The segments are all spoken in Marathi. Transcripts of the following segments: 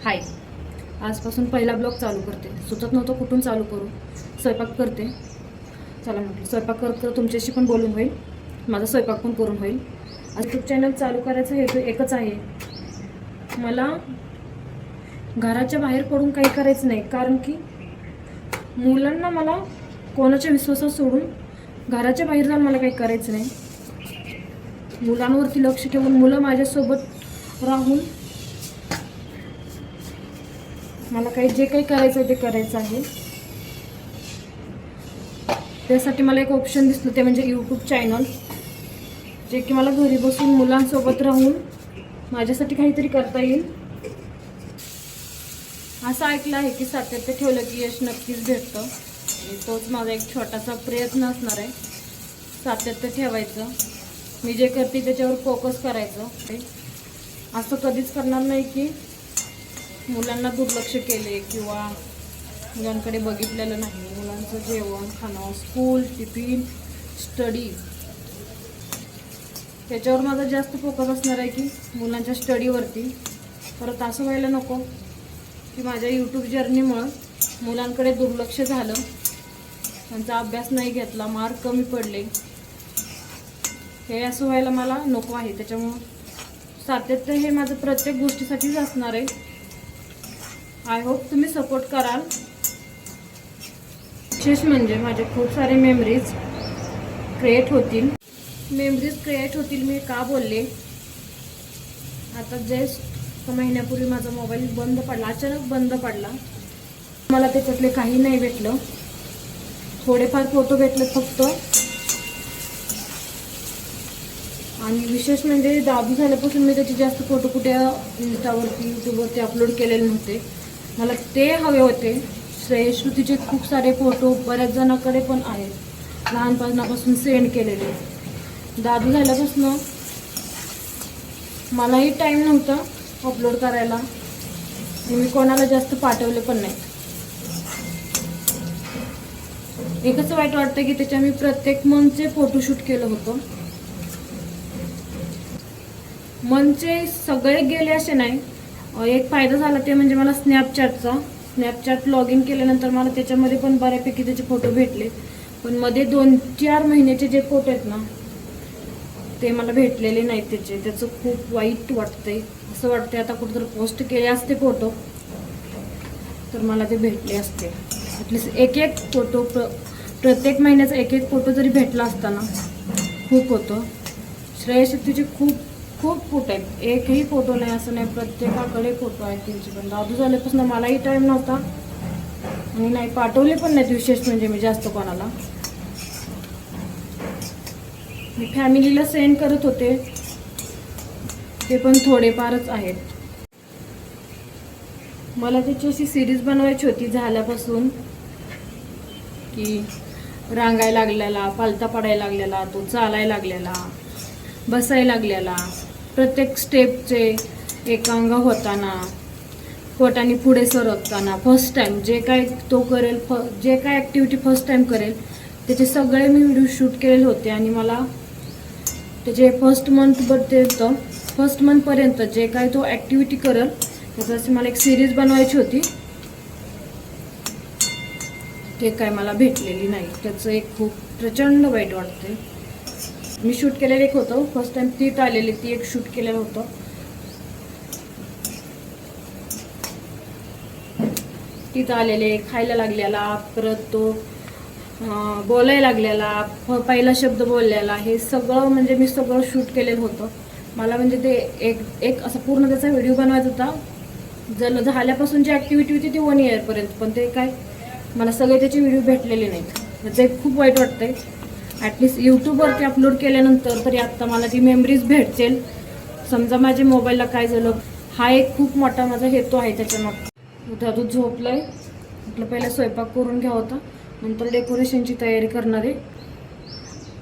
हाय, आजपासून पहिला ब्लॉग चालू करते. सुचत नव्हतं कुठून चालू करू. स्वयंपाक करते. चला म्हटलं स्वयंपाक करत तुमच्याशी पण बोलून होईल, माझा स्वयंपाक पण करून होईल. यूट्यूब चॅनल चालू करायचा हेतू एकच आहे. मला घराच्या बाहेर पडून काही करायचं नाही, कारण की मुलांना मला कोणाच्या विश्वासात सोडून घराच्या बाहेर जाऊन मला काही करायचं नाही. मुलांवरती लक्ष ठेवून मुलं माझ्यासोबत राहून मला जे काही करायचं ते करायचं आहे. त्यासाठी मला एक ऑप्शन दिसलं, ते म्हणजे यूट्यूब चॅनल, जे की मला घरी बसून मुलांसोबत राहून माझ्यासाठी काहीतरी करता येईल. असं ऐकलं आहे की सातत्य ठेवलं की यश नक्कीच भेटतं, आणि तोच माझा एक छोटासा प्रयत्न असणार आहे. सातत्य ठेवायचं, मी जे करते त्याच्यावर फोकस करायचं. असं कधीच करणार नाही की मुलांना दुर्लक्ष केले किंवा मुलांकडे बघितलेलं नाही. मुलांचं जेवण, खाणं, स्कूल, टिफिन, स्टडी, त्याच्यावर माझा जास्त फोकस असणार आहे की मुलांच्या स्टडीवरती. परत असं व्हायला नको की माझ्या यूट्यूब जर्नीमुळं मुलांकडे दुर्लक्ष झालं, त्यांचा अभ्यास नाही घेतला, मार्क कमी पडले, हे असं व्हायला मला नको आहे. त्याच्यामुळं सातत्य हे माझं प्रत्येक गोष्टीसाठीच असणार आहे. आय होप तुम्ही सपोर्ट कराल. विशेष म्हणजे माझे खूप सारे मेमरीज क्रिएट होतील. मी का बोलले, आता जस्ट महिन्यापूर्वी माझा मोबाईल बंद पडला, अचानक बंद पडला. मला त्याच्यातले काही नाही भेटलं, थोडेफार फोटो भेटले फक्त. आणि विशेष म्हणजे दादू झाल्यापासून मी त्याचे जास्त फोटो कुठे इंस्टावरती यूट्यूबवरती अपलोड केलेले नव्हते. मला ते हवे होते. श्रेयश्रुतीचे खूप सारे फोटो बऱ्याच जणांकडे पण आहेत, लहानपणापासून सेंड केलेले. दादू झाल्यापासून मलाही टाईम नव्हता अपलोड करायला, मी कोणाला जास्त पाठवले पण नाही. एकच वाईट वाटतं की त्याच्या मी प्रत्येक मंथचे फोटोशूट केलं होतं. मनचे सगळे गेले असे नाही. एक फायदा झाला ते म्हणजे मला स्नॅपचॅट लॉग इन केल्यानंतर मला त्याच्यामध्ये पण बऱ्यापैकी त्याचे फोटो भेटले. पण मध्ये 2-4 महिन्याचे जे फोटो आहेत ना, ते मला भेटलेले नाहीत. त्याचं खूप वाईट वाटतंय. असं वाटतंय आता कुठेतरी पोस्ट केले असते फोटो तर मला ते भेटले असते. ॲटलिस्ट एक फोटो, प्रत्येक महिन्याचा एक फोटो जरी भेटला असता ना, खूप होतं. श्रेयशक्तीचे खूप फोटो आहेत, एकही फोटो नाही असं नाही, प्रत्येकाकडे फोटो आहेत त्यांचे. पण दादू झाल्यापासून मलाही टाईम नव्हता आणि नाही पाठवले पण नाहीत. विशेष म्हणजे मी जास्त कोणाला, मी फॅमिलीला सेंड करत होते, ते पण थोडेफारच आहेत. मला त्याची अशी सिरीज बनवायची होती झाल्यापासून, की रांगायला लागलेला, पालथा पडायला लागलेला, तो चालायला लागलेला, बसायला लागलेला, प्रत्येक स्टेपचे एकांग होताना, पोटाने पुढे सरकताना, फर्स्ट टाइम जे काय तो करेल, जे काय ॲक्टिव्हिटी फर्स्ट टाइम करेल त्याचे सगळे मी व्हिडिओ शूट केलेले होते. आणि मला त्याचे फर्स्ट मंथपर्यंत जे काय तो ॲक्टिव्हिटी करेल त्याचं अशी मला एक सिरीज बनवायची होती. ते काय मला भेटलेली नाही, त्याचं एक खूप प्रचंड वाईट वाटते. मी शूट केलेलं एक होतं, फर्स्ट टाइम तीत आलेली, ती एक शूट केलेलं होतं. तिथं आलेले, खायला लागलेला, परत तो बोलायला लागलेला, पहिला शब्द बोललेला, हे सगळं म्हणजे मी सगळं शूट केलेलं होतं. मला म्हणजे ते एक असं पूर्ण त्याचा व्हिडिओ बनवायचा होता. झाल्यापासून जी ॲक्टिव्हिटी होती ती 1 इयरपर्यंत, पण ते काय मला सगळे त्याचे व्हिडिओ भेटलेले नाहीत. त्याचं एक खूप वाईट वाटतंय. ॲटलिस्ट यूट्यूबवरती अपलोड केल्यानंतर तरी आत्ता मला ती मेमरीज भेटतील. समजा माझ्या मोबाईलला काय झालं, हा एक खूप मोठा माझा हेतू आहे त्याच्यामागं. दादू झोपलाय, म्हटलं पहिला स्वयंपाक करून घ्या होता, नंतर डेकोरेशनची तयारी करणार आहे.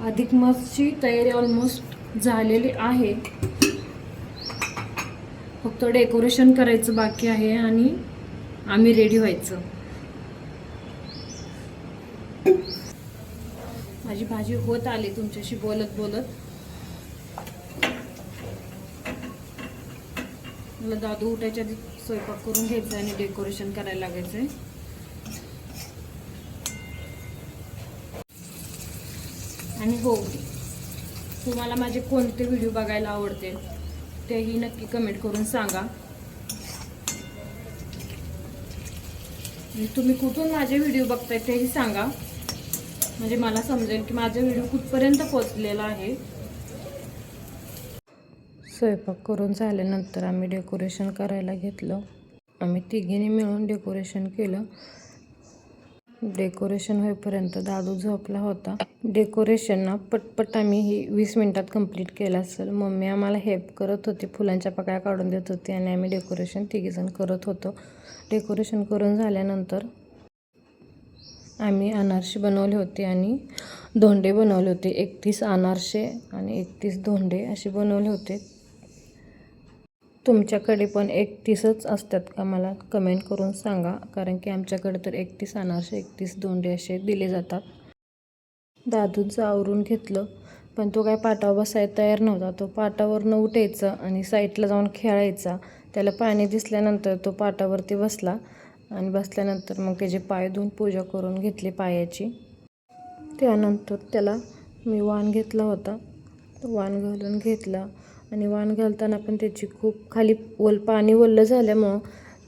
अधिक मासची तयारी ऑलमोस्ट झालेली आहे, फक्त डेकोरेशन करायचं बाकी आहे आणि आम्ही रेडी व्हायचं. माझी भाजी होत आली तुमच्याशी बोलत बोलत. मला दादू उठायच्या आधी स्वयंपाक करून घ्यायचा आणि डेकोरेशन करायला लागायचंय. आणि हो, तुम्हाला माझे कोणते व्हिडिओ बघायला आवडते तेही नक्की कमेंट करून सांगा. आणि तुम्ही कुठून माझे व्हिडिओ बघताय तेही सांगा, म्हणजे मला समजेल की माझा व्हिडिओ कुठपर्यंत पोहोचलेला आहे. स्वयंपाक करून झाल्यानंतर आम्ही डेकोरेशन करायला घेतलं. आम्ही तिघींनी मिळून डेकोरेशन केलं. डेकोरेशन होईपर्यंत दादू झोपला होता. डेकोरेशन ना पटपट आम्ही 20 मिनिटात कंप्लीट केलं असेल. मम्मी आम्हाला हेल्प करत होती, फुलांच्या पाकळ्या काढून देत होती आणि आम्ही डेकोरेशन तिघीजण करत होतो. डेकोरेशन करून झाल्यानंतर आम्ही अनारसे बनवले होते आणि धोंडे बनवले होते. 31 अनारसे आणि 31 धोंडे असे बनवले होते. तुमच्याकडे पण 31च असतात का मला कमेंट करून सांगा, कारण की आमच्याकडे तर 31 अनारसे 31 धोंडे असे दिले जातात. दादूचं आवरून घेतलं, पण तो काय पाटावर बसायला तयार नव्हता. तो पाटावरनं उठायचा आणि साईडला जाऊन खेळायचा. त्याला पाणी दिसल्यानंतर तो पाटावरती बसला आणि बसल्यानंतर मग त्याचे पाय धुवून पूजा करून घेतली पायाची. त्यानंतर त्याला मी वाण घेतला होता. वाण घालून घेतला आणि वाण घालताना पण त्याची खूप खाली पाणी ओलं झाल्यामुळं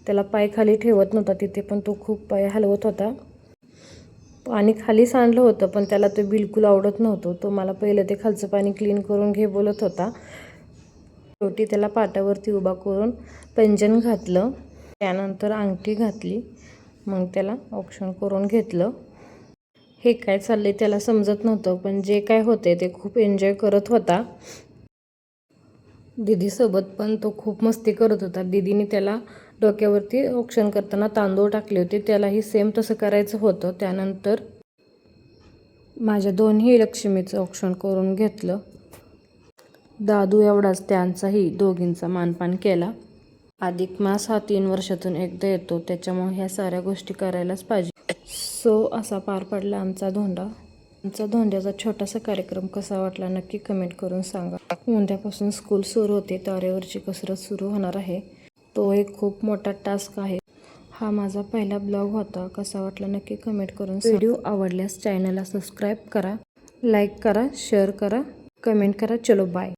त्याला पाय खाली ठेवत नव्हता तिथे, पण तो खूप पाय हलवत होता. पाणी खाली सांडलं होतं, पण त्याला ते बिलकुल आवडत नव्हतं. तो मला पहिलं ते खालचं पाणी क्लीन करून घे बोलत होता. शेवटी त्याला पाटावरती उभा करून पैंजण घातलं, त्यानंतर अंगठी घातली, मग त्याला औक्षण करून घेतलं. हे काय चाललंय त्याला समजत नव्हतं, पण जे काय होते ते खूप एन्जॉय करत होता. दीदीसोबत पण तो खूप मस्ती करत होता. दीदीने त्याला डोक्यावरती औक्षण करताना तांदूळ टाकले होते, त्यालाही सेम तसं करायचं होतं. त्यानंतर माझ्या दोन्ही लक्ष्मीचं औक्षण करून घेतलं. दादू एवढाच त्यांचाही दोघींचा मानपान केला. अधिक मास हा 3 वर्षातून एकदा येतो, त्याच्यामुळे ह्या साऱ्या गोष्टी करायलाच पाहिजे. सो असा पार पडला आमचा धोंडा. आमचा धोंड्याचा छोटासा कार्यक्रम कसा वाटला नक्की कमेंट करून सांगा. उद्यापासून स्कूल सुरू होते, तारेवरची कसरत सुरू होणार आहे. तो एक खूप मोठा टास्क आहे. हा माझा पहिला ब्लॉग होता. कसा वाटला नक्की कमेंट करून सांगा. व्हिडिओ आवडल्यास चॅनलला सबस्क्राईब करा, लाईक करा, शेअर करा, कमेंट करा. चलो बाय.